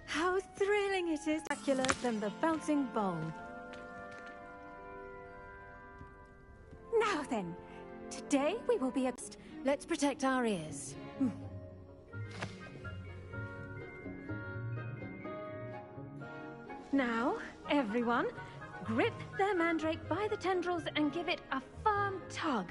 How thrilling it is! Spectacular than the bouncing ball. Now then, today we will be... Let's protect our ears. Now, everyone, grip their mandrake by the tendrils and give it a firm tug.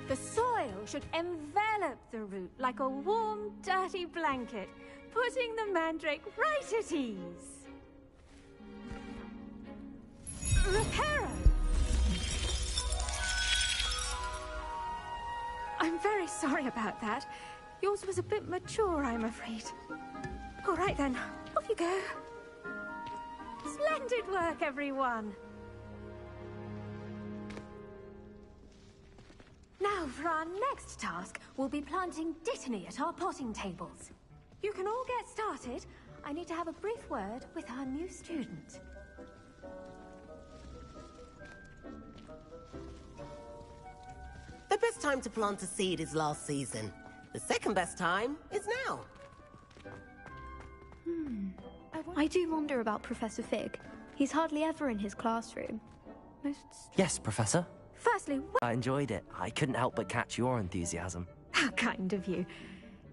The soil should envelop the root like a warm, dirty blanket, putting the mandrake right at ease. Reparo! I'm very sorry about that. Yours was a bit mature, I'm afraid. All right then, off you go. Splendid work, everyone. Now, for our next task, we'll be planting Dittany at our potting tables. You can all get started. I need to have a brief word with our new student. The best time to plant a seed is last season. The second best time is now. I do wonder about Professor Fig. He's hardly ever in his classroom. Yes, Professor. Firstly, I enjoyed it. I couldn't help but catch your enthusiasm. how kind of you.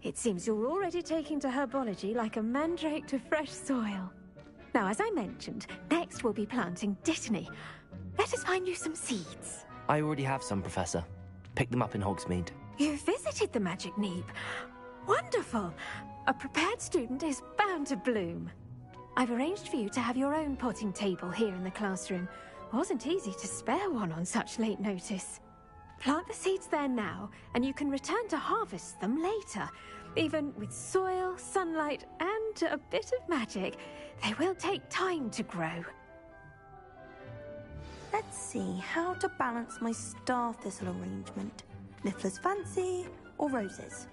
It seems you're already taking to herbology like a mandrake to fresh soil. Now, as I mentioned, next we'll be planting Dittany. Let us find you some seeds. I already have some, Professor. Picked them up in Hogsmeade. You visited the Magic Neep. Wonderful! A prepared student is bound to bloom. I've arranged for you to have your own potting table here in the classroom. Wasn't easy to spare one on such late notice. Plant the seeds there now, and you can return to harvest them later. Even with soil, sunlight, and a bit of magic, they will take time to grow. Let's see how to balance my star thistle arrangement. Niffler's fancy or roses?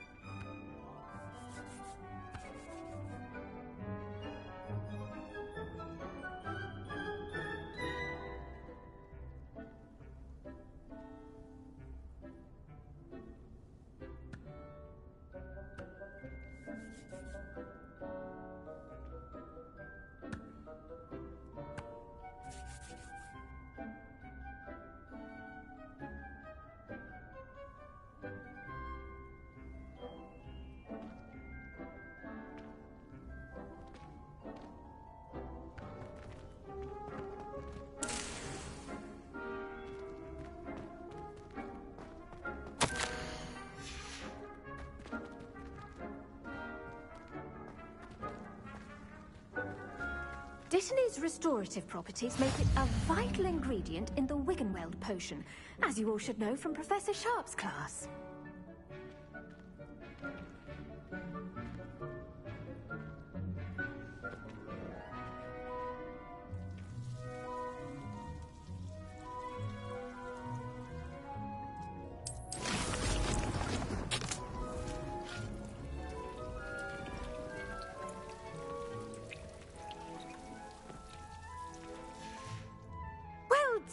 Dittany's restorative properties make it a vital ingredient in the Wiggenweld potion, as you all should know from Professor Sharp's class.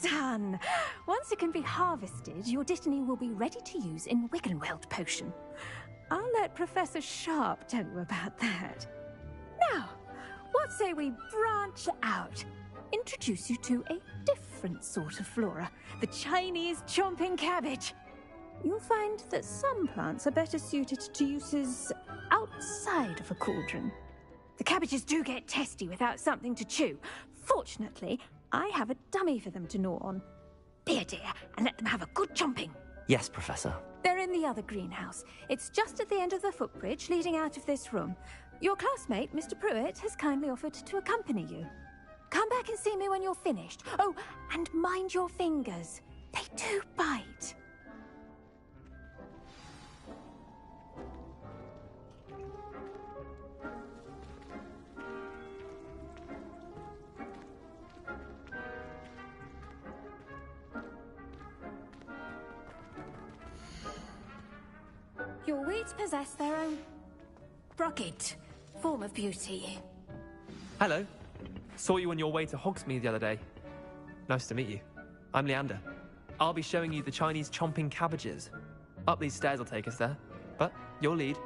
Done! Once it can be harvested, your Dittany will be ready to use in Wiggenweld potion. I'll let Professor Sharp tell you about that. Now, what say we branch out? Introduce you to a different sort of flora, the Chinese chomping cabbage. You'll find that some plants are better suited to uses outside of a cauldron. The cabbages do get testy without something to chew. Fortunately, I have a dummy for them to gnaw on. Be a dear and let them have a good chomping. Yes, Professor. They're in the other greenhouse. It's just at the end of the footbridge leading out of this room. Your classmate, Mr. Pruitt, has kindly offered to accompany you. Come back and see me when you're finished. Oh, and mind your fingers. They do bite. Your weeds possess their own rugged form of beauty. Hello. Saw you on your way to Hogsmeade the other day. Nice to meet you. I'm Leander. I'll be showing you the Chinese chomping cabbages. Up these stairs will take us there, but you'll lead.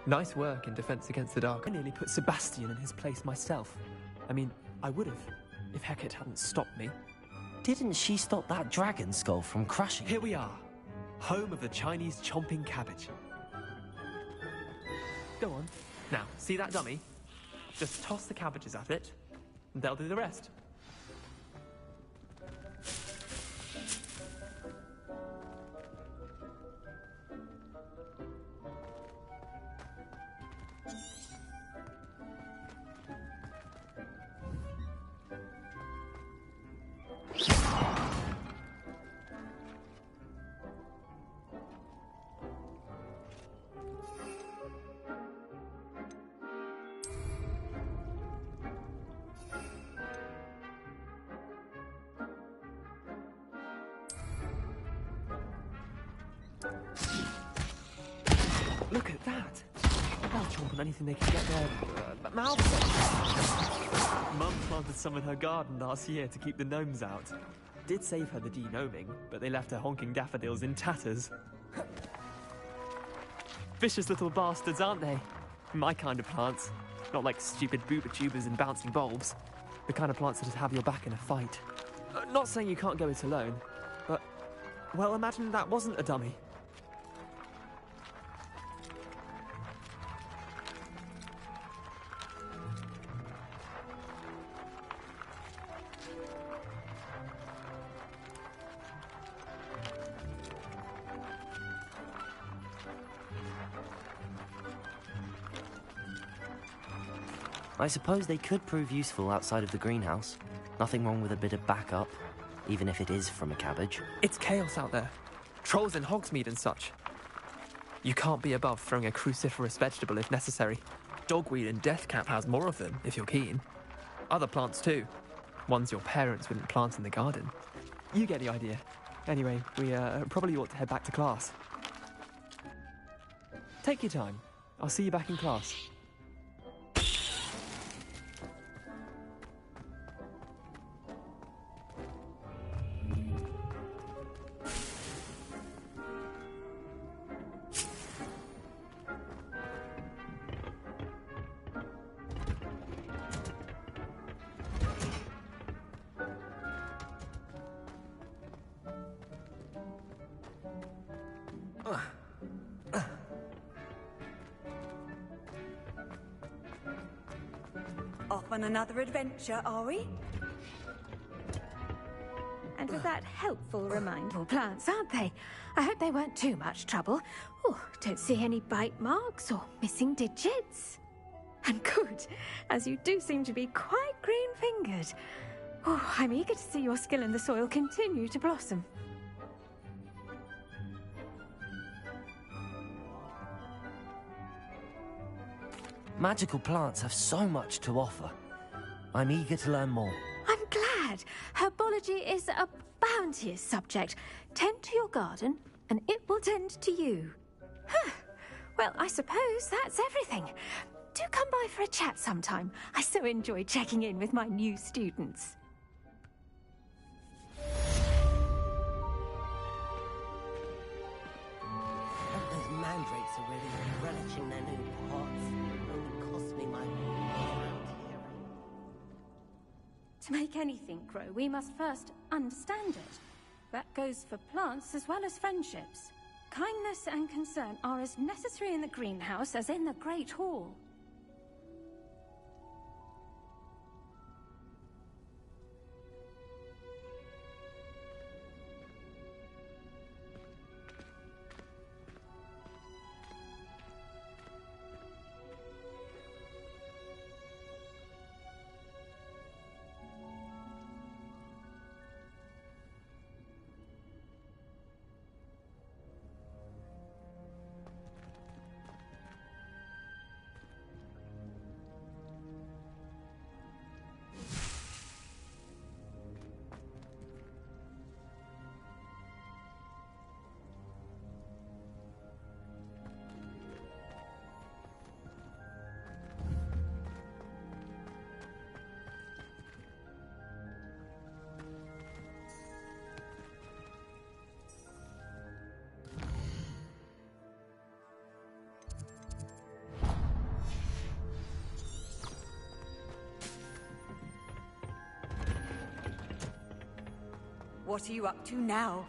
Nice work in Defense Against the Dark. I nearly put Sebastian in his place myself. I mean, I would have, if Hecate hadn't stopped me. Didn't she stop that dragon skull from crashing? Here we are, home of the Chinese chomping cabbage. Go on. Now, see that dummy? Just toss the cabbages at it, and they'll do the rest. Look at that! They'll chomp on anything they can get their mouths on. Mum planted some in her garden last year to keep the gnomes out. Did save her the de-gnoming, but they left her honking daffodils in tatters. Vicious little bastards, aren't they? My kind of plants. Not like stupid booba tubers and bouncing bulbs. The kind of plants that have your back in a fight. Not saying you can't go it alone, but... well, imagine that wasn't a dummy. I suppose they could prove useful outside of the greenhouse. Nothing wrong with a bit of backup, even if it is from a cabbage. It's chaos out there. Trolls in Hogsmeade and such. You can't be above throwing a cruciferous vegetable if necessary. Dogweed and deathcap has more of them, if you're keen. Other plants too. Ones your parents wouldn't plant in the garden. You get the idea. Anyway, we probably ought to head back to class. Take your time. I'll see you back in class. Off on another adventure, are we? And with that helpful reminder, plants, aren't they? I hope they weren't too much trouble. Oh, don't see any bite marks or missing digits. And good, as you do seem to be quite green-fingered. Oh, I'm eager to see your skill in the soil continue to blossom. Magical plants have so much to offer. I'm eager to learn more. I'm glad. Herbology is a bounteous subject. Tend to your garden, and it will tend to you. Huh. Well, I suppose that's everything. Do come by for a chat sometime. I so enjoy checking in with my new students. Those mandrakes are really relishing their new pots. Only cost me my round hearing. To make anything grow, we must first understand it. That goes for plants as well as friendships. Kindness and concern are as necessary in the greenhouse as in the Great Hall. What are you up to now?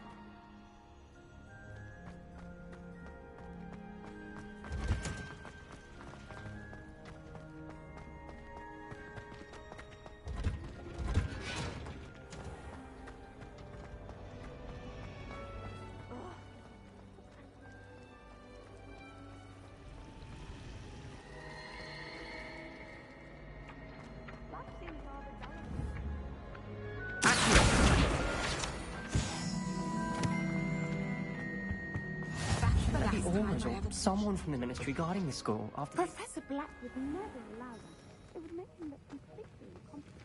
Someone from the ministry guarding the school after Professor Black would never allow that. It would make him look completely incompetent.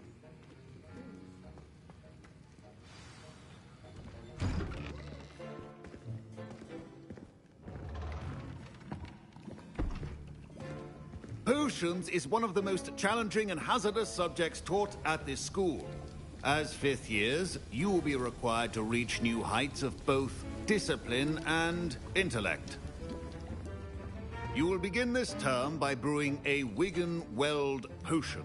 Potions is one of the most challenging and hazardous subjects taught at this school. As fifth years, you will be required to reach new heights of both discipline and intellect. You will begin this term by brewing a Wigan-Weld potion.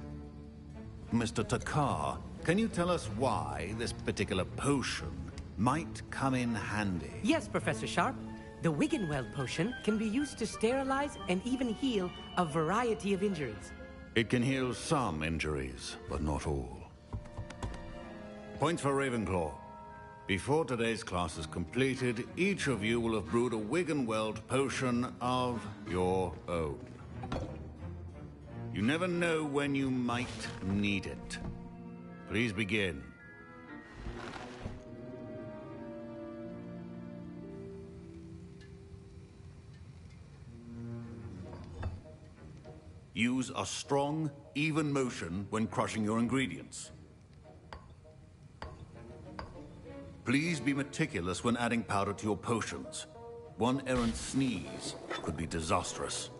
Mr. Takar, can you tell us why this particular potion might come in handy? Yes, Professor Sharp. The Wigan-Weld potion can be used to sterilize and even heal a variety of injuries. It can heal some injuries, but not all. Points for Ravenclaw. Before today's class is completed, each of you will have brewed a Wigan-Weld potion of your own. You never know when you might need it. Please begin. Use a strong, even motion when crushing your ingredients. Please be meticulous when adding powder to your potions. One errant sneeze could be disastrous.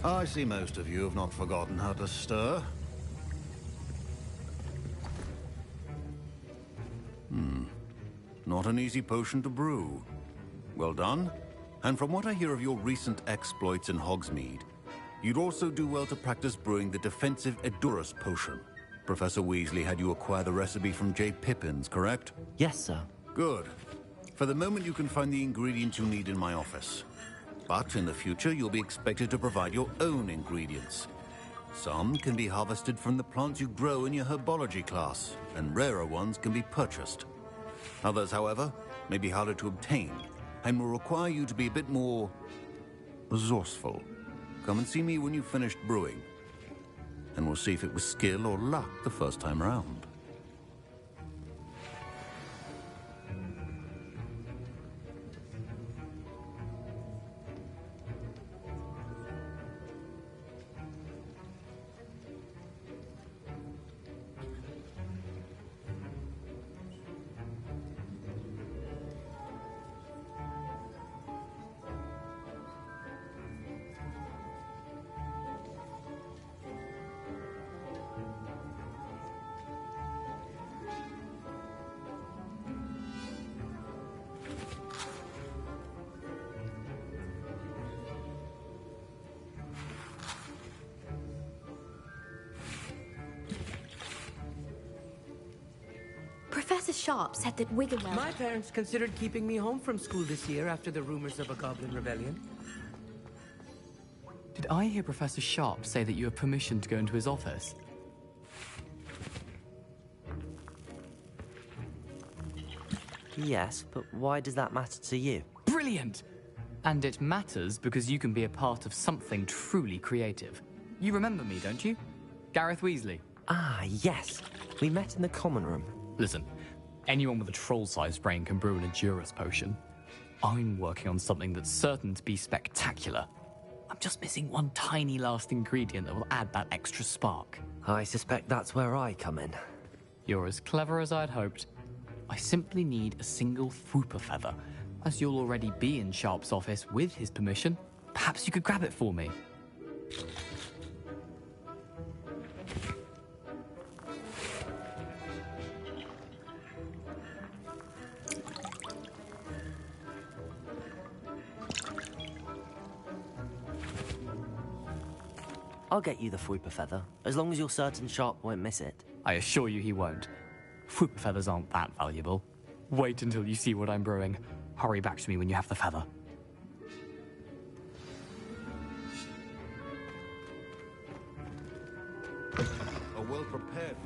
I see most of you have not forgotten how to stir. Not an easy potion to brew. Well done. And from what I hear of your recent exploits in Hogsmeade, you'd also do well to practice brewing the defensive Edurus potion. Professor Weasley had you acquire the recipe from J. Pippins, correct? Yes, sir. Good. For the moment, you can find the ingredients you need in my office. But in the future, you'll be expected to provide your own ingredients. Some can be harvested from the plants you grow in your herbology class, and rarer ones can be purchased. Others, however, may be harder to obtain, and will require you to be a bit more resourceful. Come and see me when you've finished brewing, and we'll see if it was skill or luck the first time around. Professor Sharp said that Wiggenweld... My parents considered keeping me home from school this year after the rumors of a goblin rebellion. Did I hear Professor Sharp say that you have permission to go into his office? Yes, but why does that matter to you? Brilliant! And it matters because you can be a part of something truly creative. You remember me, don't you? Gareth Weasley. Ah, yes. We met in the common room. Listen, anyone with a troll-sized brain can brew an Endurus potion. I'm working on something that's certain to be spectacular. I'm just missing one tiny last ingredient that will add that extra spark. I suspect that's where I come in. You're as clever as I'd hoped. I simply need a single Fwooper feather. As you'll already be in Sharp's office with his permission, perhaps you could grab it for me. I'll get you the Fwooper feather, as long as you're certain Sharp won't miss it. I assure you he won't. Fwooper feathers aren't that valuable. Wait until you see what I'm brewing. Hurry back to me when you have the feather. A well-prepared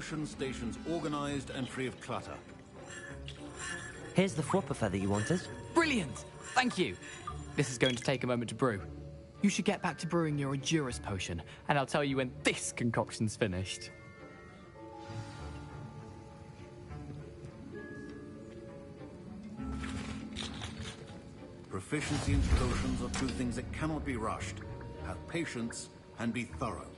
potion stations organized and free of clutter. Here's the Fwooper feather you wanted. Brilliant! Thank you! This is going to take a moment to brew. You should get back to brewing your Endurus potion, and I'll tell you when this concoction's finished. Proficiency in potions are two things that cannot be rushed. Have patience and be thorough.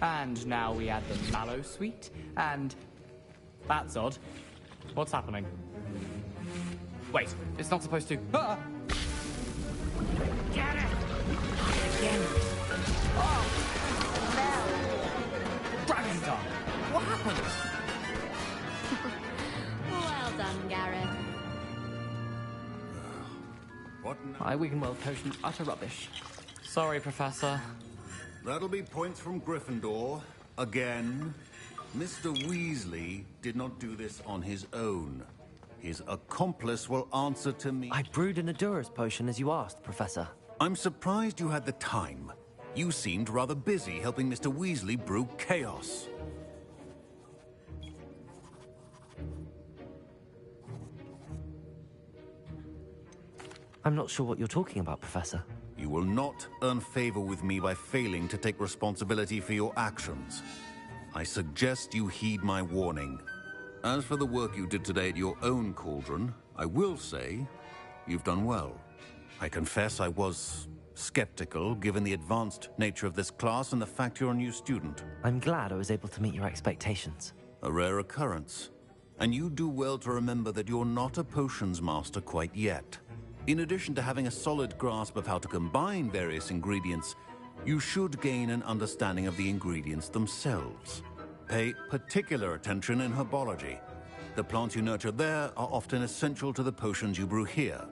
And now we add the mallow sweet, and... That's odd. What's happening? Wait, it's not supposed to... Ah! Get it! Again. Oh! Dragon's tongue! What happened? Well done, Gareth. What now? My Wiggenweld potion's utter rubbish. Sorry, Professor. That'll be points from Gryffindor. Again. Mr. Weasley did not do this on his own. His accomplice will answer to me. I brewed an Adurus potion as you asked, Professor. I'm surprised you had the time. You seemed rather busy helping Mr. Weasley brew chaos. I'm not sure what you're talking about, Professor. You will not earn favor with me by failing to take responsibility for your actions. I suggest you heed my warning. As for the work you did today at your own cauldron, I will say you've done well. I confess I was skeptical, given the advanced nature of this class and the fact you're a new student. I'm glad I was able to meet your expectations. A rare occurrence. And you do well to remember that you're not a potions master quite yet. In addition to having a solid grasp of how to combine various ingredients, you should gain an understanding of the ingredients themselves. Pay particular attention in herbology. The plants you nurture there are often essential to the potions you brew here.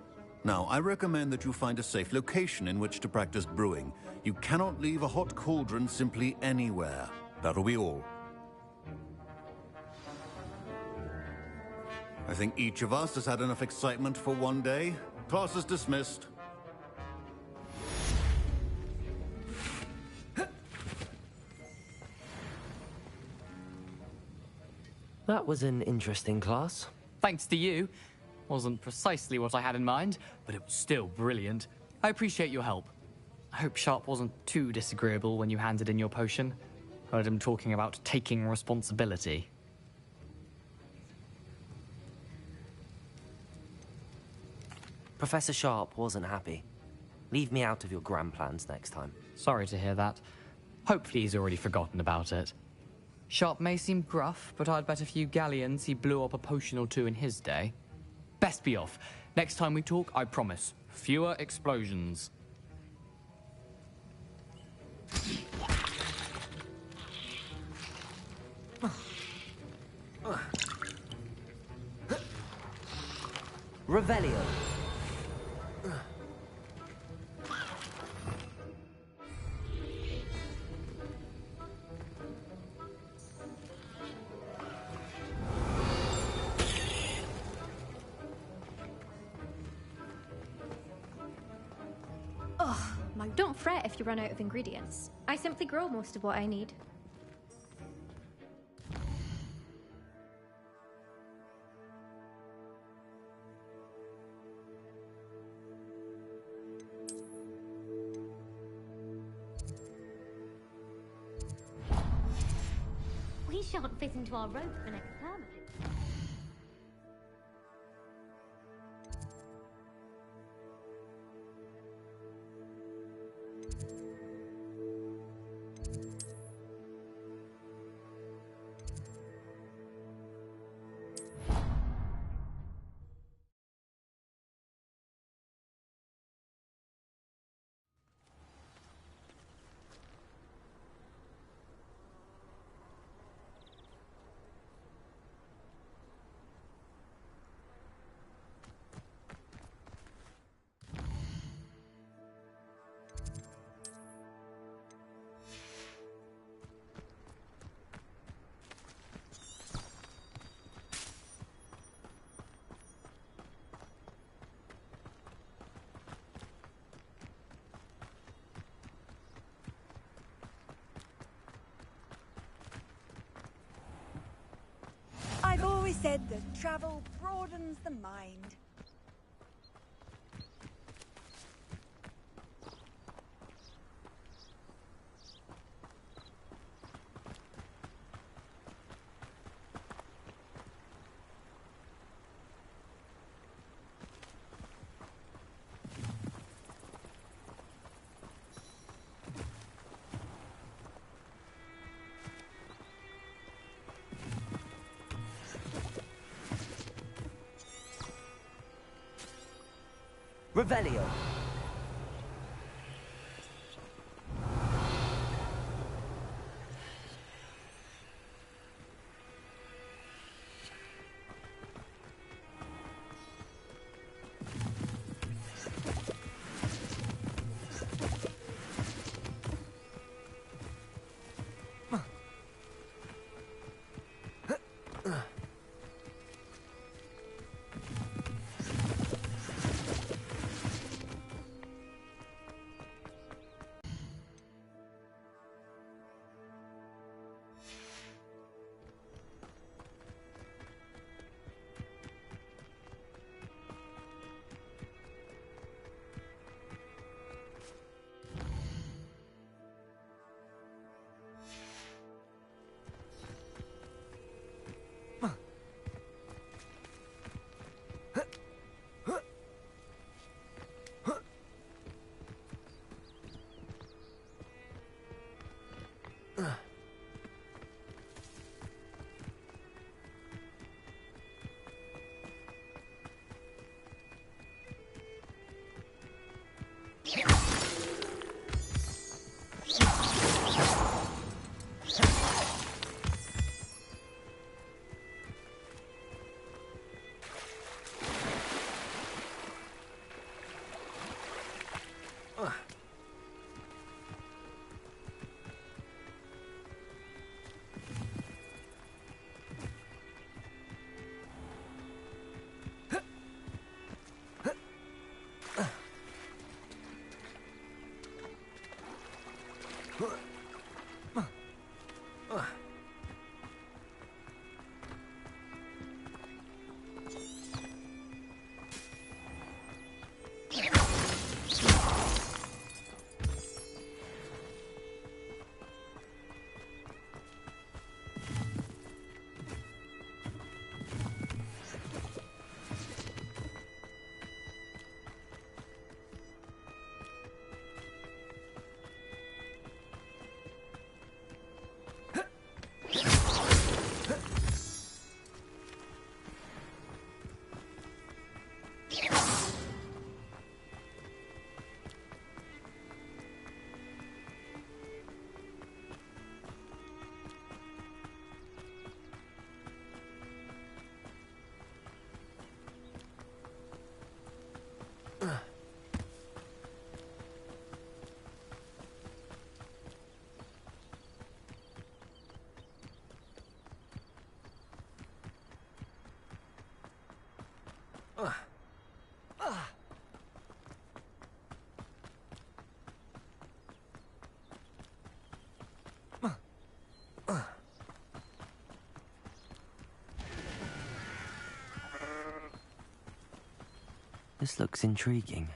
Now, I recommend that you find a safe location in which to practice brewing. You cannot leave a hot cauldron simply anywhere. That'll be all. I think each of us has had enough excitement for one day. Class is dismissed. That was an interesting class. Thanks to you. Wasn't precisely what I had in mind, but it was still brilliant. I appreciate your help. I hope Sharp wasn't too disagreeable when you handed in your potion. Heard him talking about taking responsibility. Professor Sharp wasn't happy. Leave me out of your grand plans next time. Sorry to hear that. Hopefully he's already forgotten about it. Sharp may seem gruff, but I'd bet a few galleons he blew up a potion or two in his day. Best be off. Next time we talk, I promise. Fewer explosions. Revelio. Don't fret if you run out of ingredients. I simply grow most of what I need. We shan't fit into our rope for next term. I've always said that travel broadens the mind. Revelio. This looks intriguing.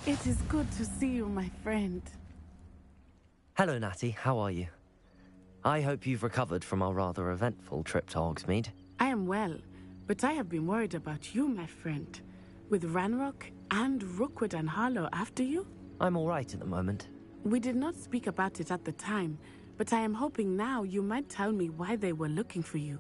It is good to see you, my friend. Hello, Natty. How are you? I hope you've recovered from our rather eventful trip to Hogsmeade. I am well, but I have been worried about you, my friend. With Ranrock and Rookwood and Harlow after you? I'm all right at the moment. We did not speak about it at the time, but I am hoping now you might tell me why they were looking for you.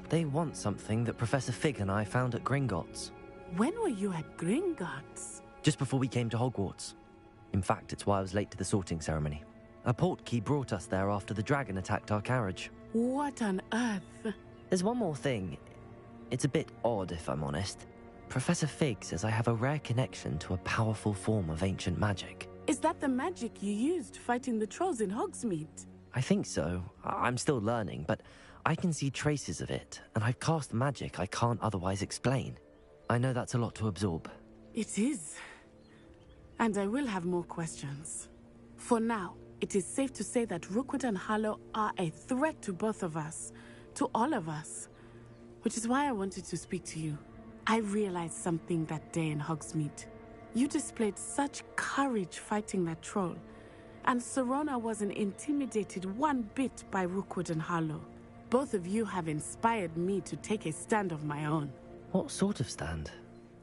They want something that Professor Fig and I found at Gringotts. When were you at Gringotts? Just before we came to Hogwarts. In fact, it's why I was late to the sorting ceremony. A portkey brought us there after the dragon attacked our carriage. What on earth? There's one more thing. It's a bit odd, if I'm honest. Professor Fig says I have a rare connection to a powerful form of ancient magic. Is that the magic you used fighting the trolls in Hogsmeade? I think so. I'm still learning, but I can see traces of it, and I've cast magic I can't otherwise explain. I know that's a lot to absorb. It is. And I will have more questions. For now, it is safe to say that Rookwood and Harlow are a threat to both of us, to all of us. Which is why I wanted to speak to you. I realized something that day in Hogsmeade. You displayed such courage fighting that troll, and Serona wasn't intimidated one bit by Rookwood and Harlow. Both of you have inspired me to take a stand of my own. What sort of stand?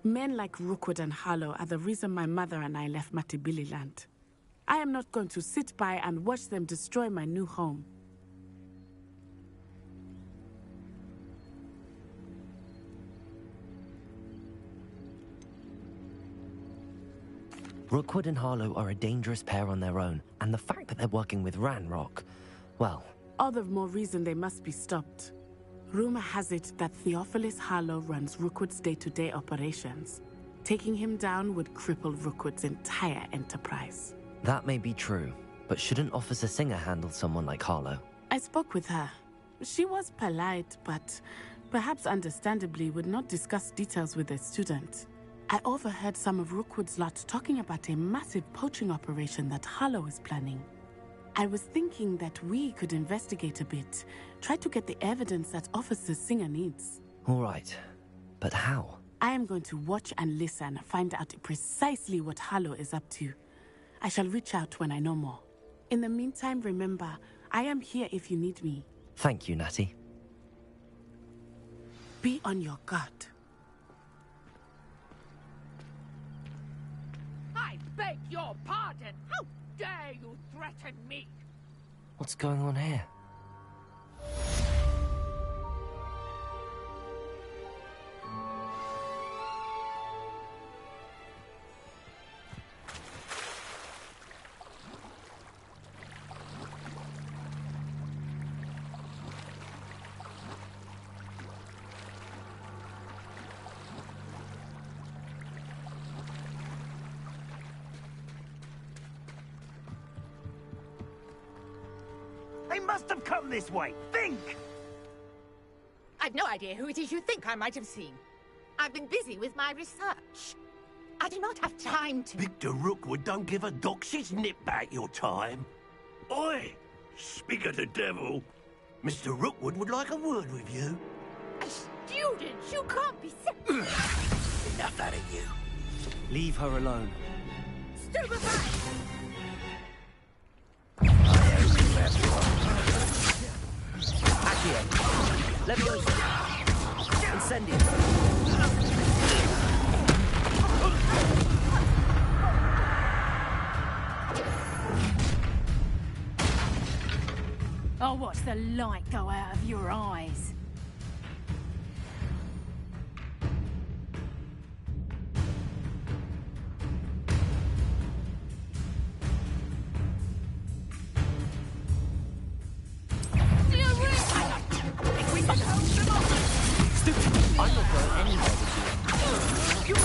Men like Rookwood and Harlow are the reason my mother and I left Matibili-land. I am not going to sit by and watch them destroy my new home. Rookwood and Harlow are a dangerous pair on their own, and the fact that they're working with Ranrock, well... All the more reason they must be stopped. Rumor has it that Theophilus Harlow runs Rookwood's day-to-day operations. Taking him down would cripple Rookwood's entire enterprise. That may be true, but shouldn't Officer Singer handle someone like Harlow? I spoke with her. She was polite, but perhaps understandably would not discuss details with a student. I overheard some of Rookwood's lot talking about a massive poaching operation that Harlow is planning. I was thinking that we could investigate a bit, try to get the evidence that Officer Singer needs. All right, but how? I am going to watch and listen, find out precisely what Harlow is up to. I shall reach out when I know more. In the meantime, remember, I am here if you need me. Thank you, Natty. Be on your guard. I beg your pardon! How dare you threaten me? What's going on here? They must have come this way. Think! I've no idea who it is you think I might have seen. I've been busy with my research. I do not have time to... Victor Rookwood don't give a doxy's nip back your time. Oi! Speak of the devil. Mr. Rookwood would like a word with you. A student? You can't be serious. Enough out of you. Leave her alone. Stupefy! Leviosa! Incendio! I'll watch the light go out of your eyes. I'm not going anywhere with you. You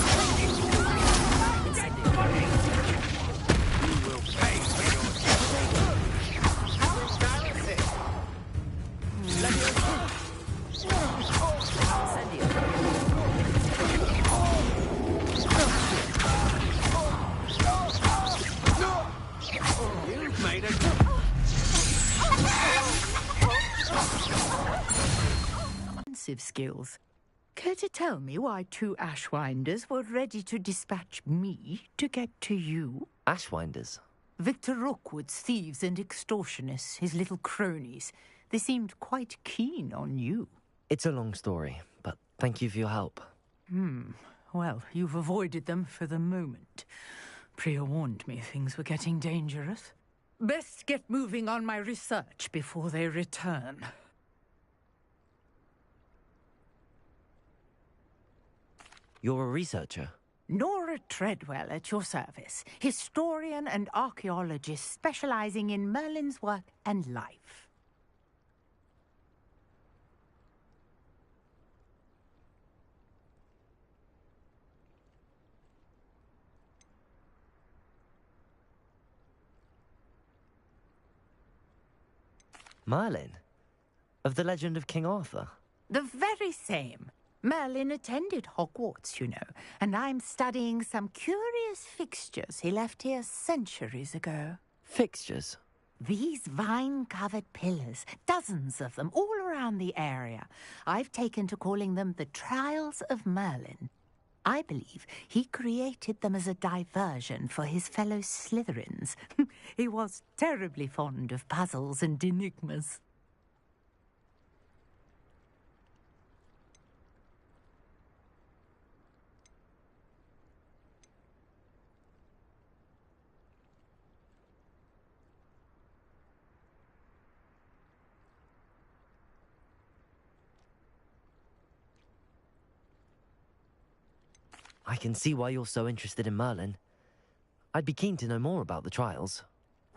will pay for your How embarrassing! You've made a... skills. Care to tell me why two Ashwinders were ready to dispatch me to get to you? Ashwinders? Victor Rookwood's thieves and extortionists, his little cronies. They seemed quite keen on you. It's a long story, but thank you for your help. Well, you've avoided them for the moment. Priya warned me things were getting dangerous. Best get moving on my research before they return. You're a researcher? Nora Treadwell at your service. Historian and archaeologist specializing in Merlin's work and life. Merlin? Of the legend of King Arthur? The very same. Merlin attended Hogwarts, you know, and I'm studying some curious fixtures he left here centuries ago. Fixtures? These vine-covered pillars, dozens of them, all around the area. I've taken to calling them the Trials of Merlin. I believe he created them as a diversion for his fellow Slytherins. He was terribly fond of puzzles and enigmas. I can see why you're so interested in Merlin. I'd be keen to know more about the trials.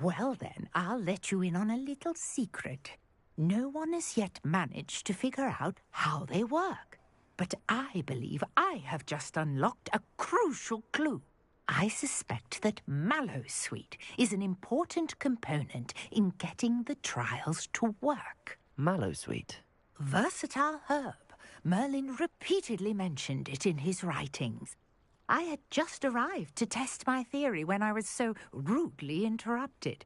Well then, I'll let you in on a little secret. No one has yet managed to figure out how they work. But I believe I have just unlocked a crucial clue. I suspect that Mallowsweet is an important component in getting the trials to work. Mallowsweet? Versatile herb. Merlin repeatedly mentioned it in his writings. I had just arrived to test my theory when I was so rudely interrupted.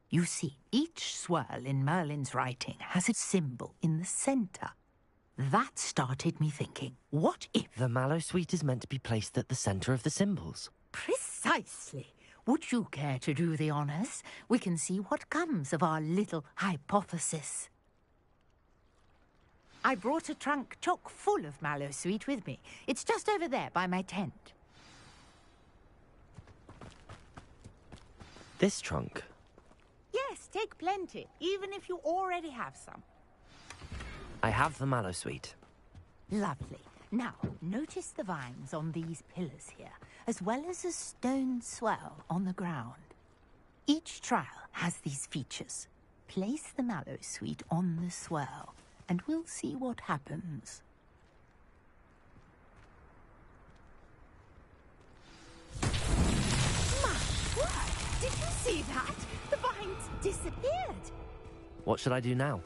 You see, each swirl in Merlin's writing has a symbol in the center. That started me thinking, what if... The Mallowsweet is meant to be placed at the center of the symbols. Precisely. Would you care to do the honors? We can see what comes of our little hypothesis. I brought a trunk chock full of Mallowsweet with me. It's just over there by my tent. This trunk? Yes, take plenty, even if you already have some. I have the Mallowsweet. Lovely. Now, notice the vines on these pillars here, as well as a stone swell on the ground. Each trial has these features. Place the Mallowsweet on the swell, and we'll see what happens. My word! Did you see that? The vines disappeared. What should I do now?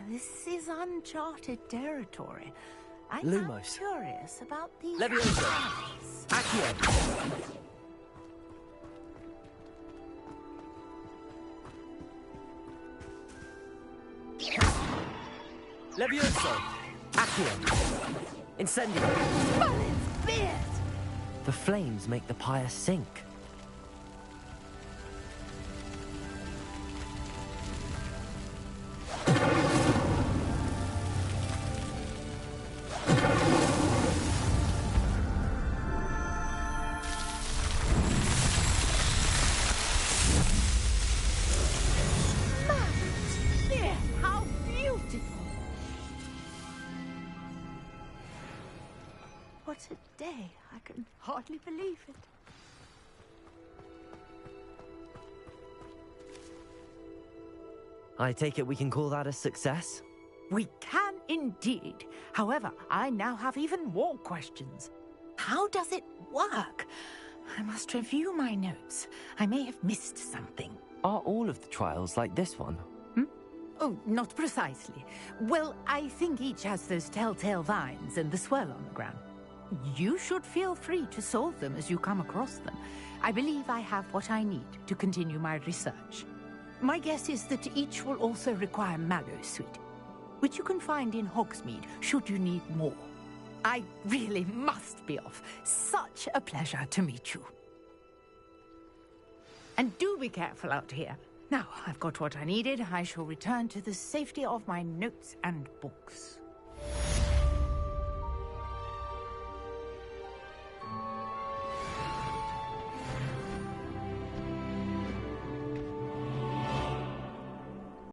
This is uncharted territory. I'm Lumos. curious about these Levioso. trials. Accio. Levioso. Accio. Incendio. Merlin's beard! The flames make the pyre sink. How beautiful! What a day. I can hardly believe it. I take it we can call that a success? We can indeed. However, I now have even more questions. How does it work? I must review my notes. I may have missed something. Are all of the trials like this one? Oh, not precisely. Well, I think each has those telltale vines and the swirl on the ground. You should feel free to solve them as you come across them. I believe I have what I need to continue my research. My guess is that each will also require Mallowsweet, which you can find in Hogsmeade should you need more. I really must be off. Such a pleasure to meet you. And do be careful out here. Now, I've got what I needed. I shall return to the safety of my notes and books.